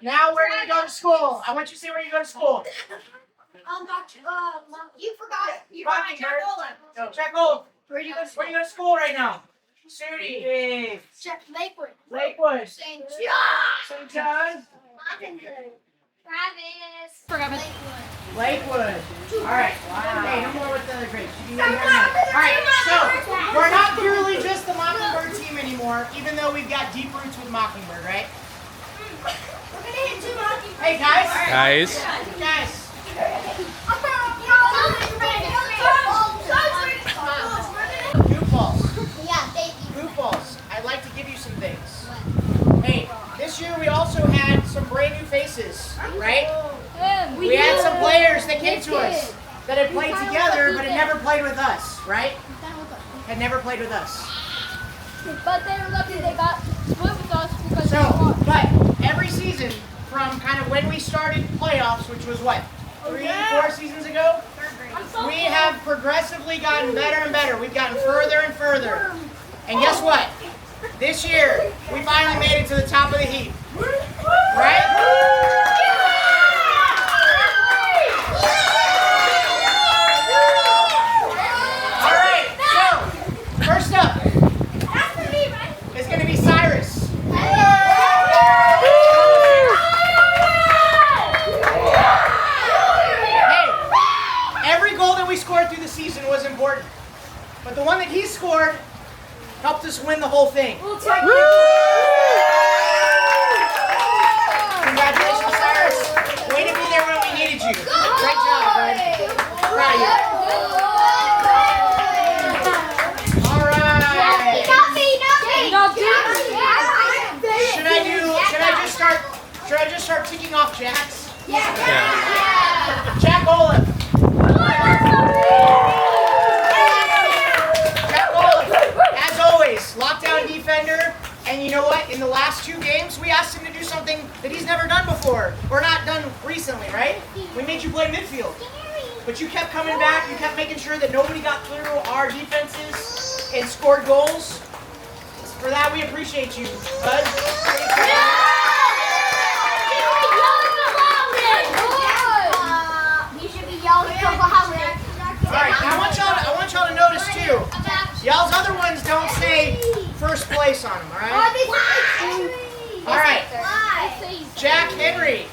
Now we're gonna go to school. I want you to say where you go to school. You forgot. You Mockingbird. No, check old. Where do you go to Where do you go to school right now? Sudi. Lakewood. Lakewood. St. St. John. Travis. Lakewood. All right. Hey, no more with the other grades. All right. So we're not purely just the Mockingbird team anymore, even though we've got deep roots with Mockingbird, right? We're gonna hit two Mockingbird. Hey guys. Guys. Goofballs. Yeah, thank you. Goofballs. I'd like to give you some things. Hey, this year we also had some brand new faces, right? We had some players that came to us that had played together but had never played with us, right? Had never played with us. But they were lucky they got split with us because So, but every season from kind of when we started playoffs, which was what, 3-4 seasons ago, we have progressively gotten better and better. We've gotten further and further. And guess what? This year, we finally made it to the top of the heap. Right? All right, so first up is going to be Cyrus. Hey, every goal that we scored through the season was important. But the one that he scored helped us win the whole thing. Congratulations, Cyrus. Way to be there when we needed you. Great job, bud. Proud of you. All right. Should I just start ticking off Jacks? Jack Olin. Jack Olin, as always, lockdown defender. And you know what? In the last 2 games, we asked him to do something that he's never done before, or not done recently, right? We made you play midfield. But you kept coming back, you kept making sure that nobody got through our defenses and scored goals. For that, we appreciate you, bud. You should be yelling so loud. Alright, I want y'all to notice too. Y'all's other ones don't say first place on them, alright? Alright, Jack Henry.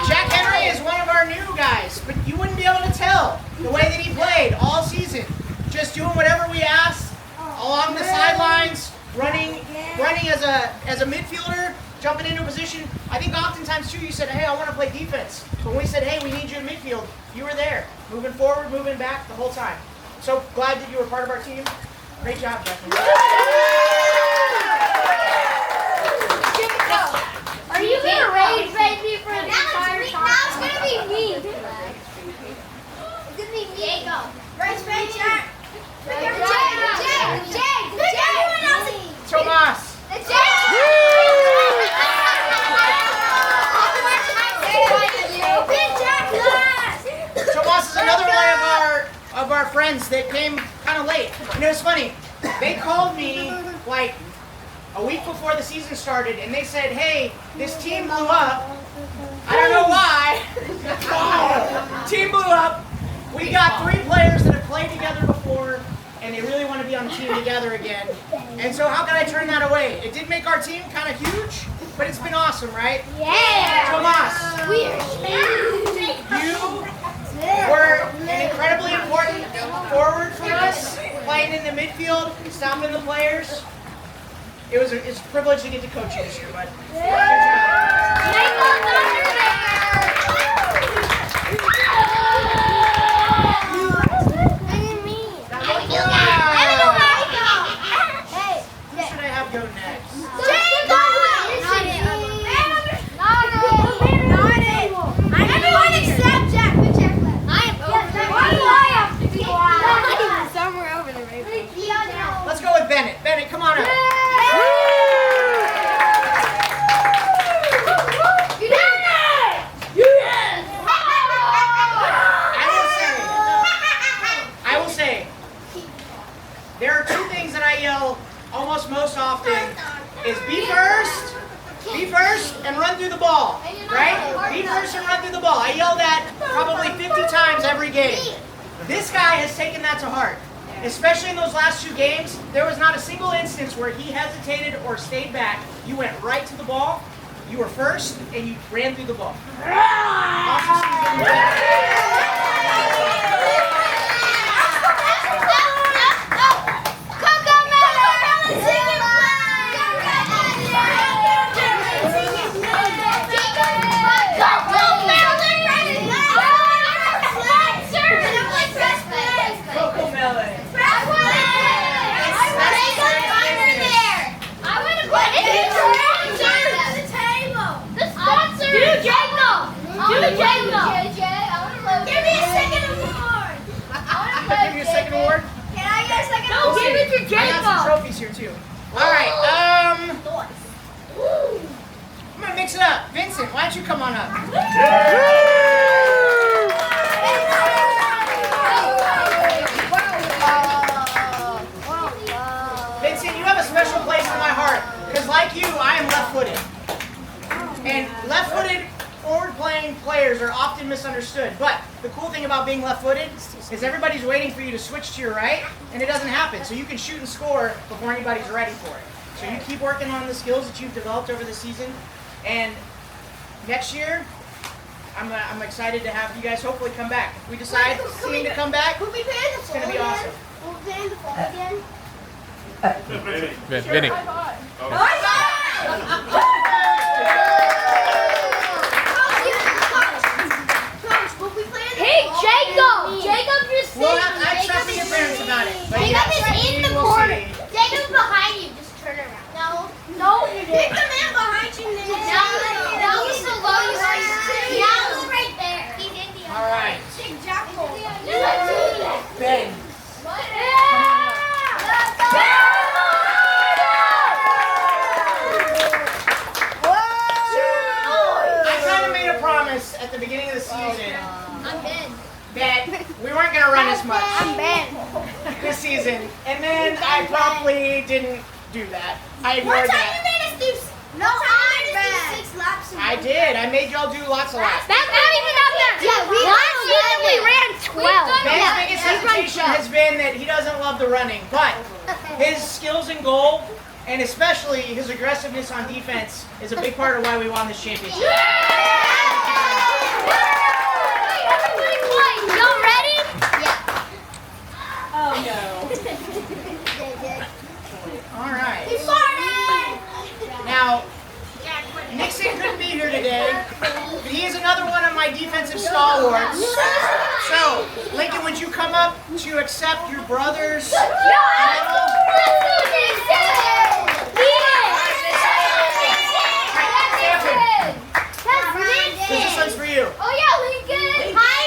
Jack Henry is one of our new guys, but you wouldn't be able to tell the way that he played all season. Just doing whatever we asked along the sidelines, running as a midfielder, jumping into a position. I think oftentimes too you said, hey, I want to play defense. But when we said, hey, we need you in midfield, you were there. Moving forward, moving back the whole time. So glad that you were part of our team. Great job, Jack. Are you gonna rage me for the entire time? Now it's gonna be me. It's gonna be Diego. Right, Jack. Tomas. Tomas is another one of our friends that came kind of late. You know, it's funny. They called me like a week before the season started, and they said, hey, this team blew up. I don't know why. Team blew up. We got 3 players that have played together before, and they really want to be on the team together again. And so how can I turn that away? It did make our team kind of huge, but it's been awesome, right? Yeah. Tomas, you were an incredibly important forward for us, playing in the midfield, stopping the players. It's a privilege to get to coach you this year, bud. Who should I have go next? Everyone except Jack. somewhere over there, maybe. Let's go with Bennett. Bennett, come on up. Yeah. almost most often is be first, and run through the ball, right? Be first and run through the ball. I yell that probably 50 times every game. This guy has taken that to heart. Especially in those last 2 games, there was not a single instance where he hesitated or stayed back. You went right to the ball, you were first, and you ran through the ball. Awesome I got some trophies here too. Alright, I'm gonna mix it up. Vincent, why don't you come on up? Vincent, you have a special place in my heart. Because like you, I am left-footed. And left-footed forward-playing players are often misunderstood. But the cool thing about being left-footed is everybody's waiting for you to switch to your right, and it doesn't happen. So you can shoot and score before anybody's ready for it. So you keep working on the skills that you've developed over the season. And next year, I'm excited to have you guys hopefully come back. If we decide to come back, it's going to be awesome. Will we play in the fall again? Vinny. Hey, Jacob! Jacob just Well, I talked to your parents about it. But Jacob yes, is in the we will corner. see. Jacob's behind you. Just turn around. No, you didn't. Pick the man behind you. No, he's below you. Now right there. He's in the All right. Big Jackal. Ben. I kind of made a promise at the beginning of the season I'm Ben. that we weren't going to run as much I'm Ben. this season, and then I probably didn't do that. I ignored One time that. you made us do 6 laps. I did. I made y'all do lots of laps. That's not even up there. Yeah, last season we ran 12. Ben's biggest hesitation has been that he doesn't love the running, but his skills in goal, and especially his aggressiveness on defense, is a big part of why we won this championship. Everybody play. Y'all ready? Yeah. Oh no. All right. He farted. Now, Nixon couldn't be here today, but he is another one of my defensive stalwarts. So, Lincoln, would you come up to accept your brother's medal? This one's for you. Oh yeah, Lincoln. Hi,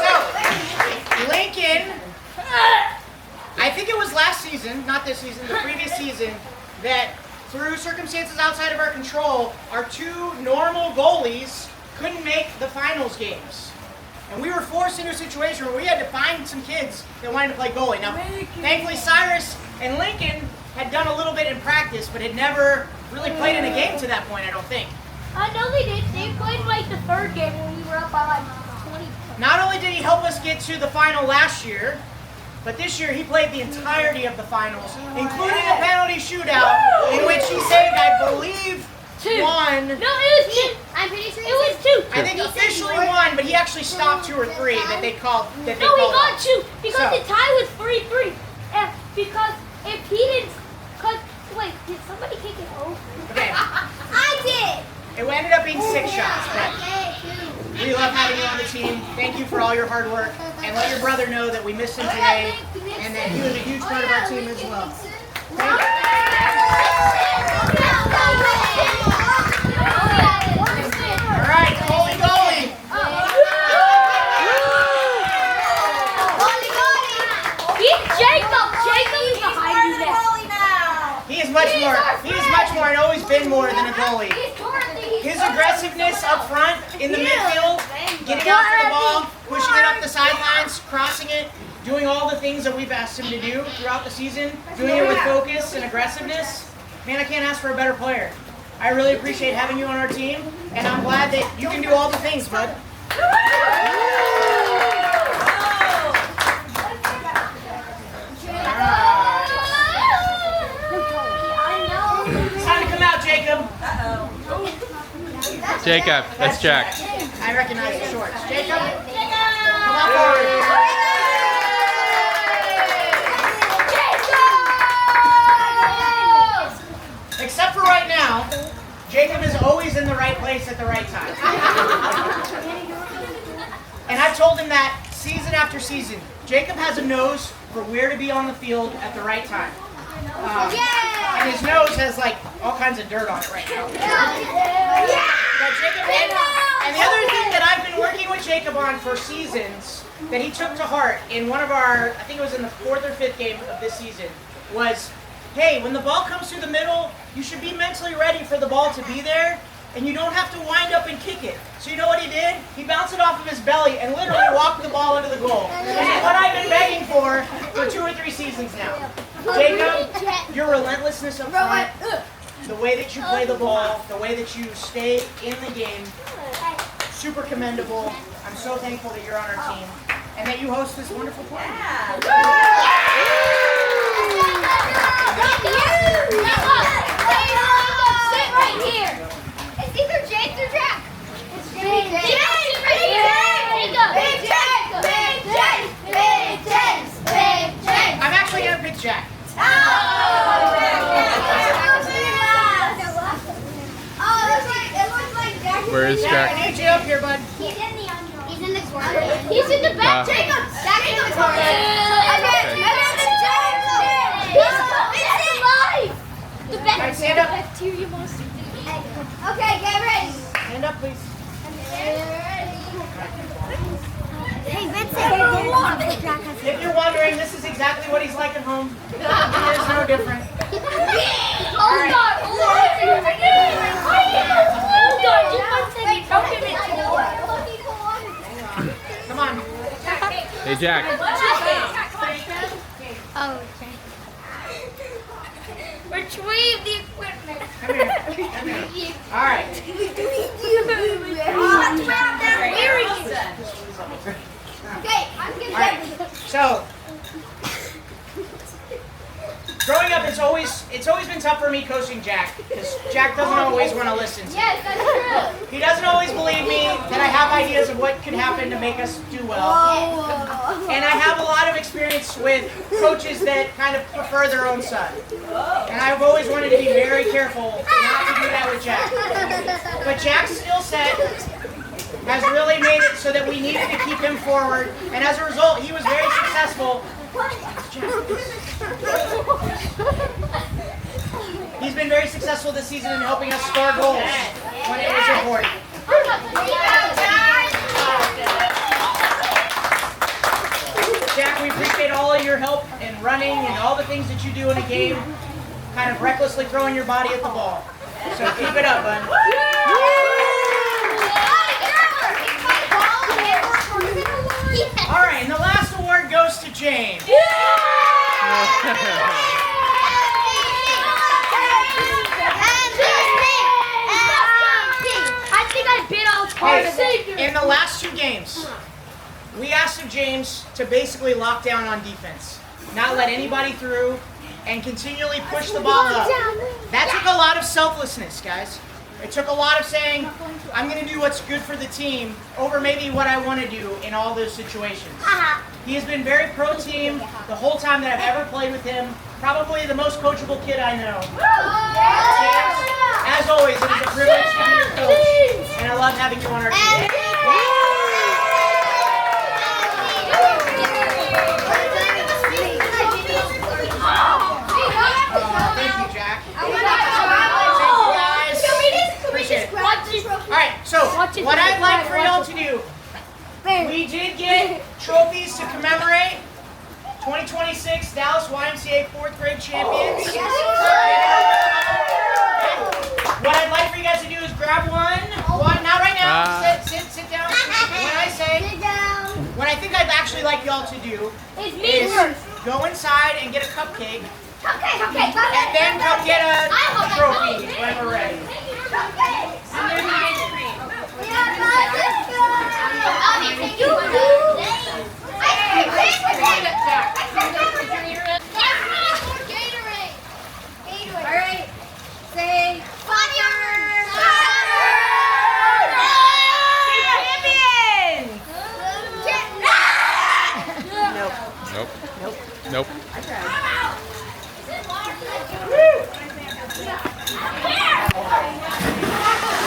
So, Lincoln, I think it was last season, not this season, the previous season, that through circumstances outside of our control, our 2 normal goalies couldn't make the finals games. And we were forced into a situation where we had to find some kids that wanted to play goalie. Now, thankfully, Cyrus and Lincoln had done a little bit in practice, but had never really played in a game to that point, I don't think. I know they did. They played like the 3rd game when we were up by like 20. Not only did he help us get to the final last year, but this year he played the entirety of the finals, including a penalty shootout in which he saved, I believe, 2. one. No, it was 2. I'm pretty sure It was 2. I think officially one, but he actually stopped 2 or 3 that they called. No, he got 2 because So- the tie was 3-3. And because if he didn't, wait, did somebody kick it over? Okay, I did. it ended up being 6 shots, but we love having you on the team. Thank you for all your hard work, and let your brother know that we missed him today, and that he was a huge part of our team as well. Thank you. All right, goalie. He's Jacob. Jacob is behind you now. He is much more. He is much more, and always been more than a goalie. His aggressiveness up front in the midfield, getting after the ball, pushing it up the sidelines, crossing it, doing all the things that we've asked him to do throughout the season, doing it with focus and aggressiveness. Man, I can't ask for a better player. I really appreciate having you on our team, and I'm glad that you can do all the things, bud. It's time to come out, Jacob. Jacob, that's Jack. I recognize the shorts. Jacob, come on forward. Except for right now, Jacob is always in the right place at the right time. And I've told him that season after season. Jacob has a nose for where to be on the field at the right time. And his nose has like all kinds of dirt on it right now. But Jacob, and the other thing that I've been working with Jacob on for seasons that he took to heart in one of our, I think it was in the 4th or 5th game of this season, was, hey, when the ball comes through the middle, you should be mentally ready for the ball to be there, and you don't have to wind up and kick it. So you know what he did? He bounced it off of his belly and literally walked the ball into the goal. This is what I've been begging for 2 or 3 seasons now. Jacob, your relentlessness up front, the way that you play the ball, the way that you stay in the game, super commendable. I'm so thankful that you're on our team and that you host this wonderful party. Sit right here. It's either James or Jack. It's James. Big James. I'm actually going to pick Jack. Where is Jack, Jack? I need you up here, bud. He's in the corner. He's in the back. Jacob. Jack's in the corner. The All right, stand up. bacteria monster. Okay, get ready. Stand up, please. Hey, Vincent. If you're wondering, this is exactly what he's like at home. He is no different. Oh, God. Come on. Hey, Jack. Oh, okay. Retrieve the equipment. Come here. Come here. All right. Okay, I'm All right. So, growing up, it's always been tough for me coaching Jack because Jack doesn't always want to listen to me. Yes, that's true. He doesn't always believe me that I have ideas of what could happen to make us do well. And I have a lot of experience with coaches that kind of prefer their own son. And I've always wanted to be very careful not to do that with Jack. But Jack's skill set has really made it so that we needed to keep him forward. And as a result, he was very successful. He's been very successful this season in helping us score goals when it was important. Jack, we appreciate all of your help in running and all the things that you do in a game, kind of recklessly throwing your body at the ball. So keep it up, bud. All right, and the last award goes to James. I think I bit off part of it. In the last 2 games, we asked of James to basically lock down on defense, not let anybody through, and continually push the ball up. That took a lot of selflessness, guys. It took a lot of saying, I'm going to do what's good for the team over maybe what I want to do in all those situations. He has been very pro-team the whole time that I've ever played with him. Probably the most coachable kid I know. James, as always, it is a privilege to be your coach, and I love having you on our team. Thank you, Jack. Thank you, guys. Appreciate it. All right, so what I'd like for y'all to do, we did get trophies to commemorate 2026 Dallas YMCA 4th grade champions. What I'd like for you guys to do is grab one, not right now, sit down. When I say, what I think I'd actually like y'all to do It's me is first. go inside and get a cupcake, Okay. and then come get a trophy when we're ready. Alright, say Nope. Nope. Fire!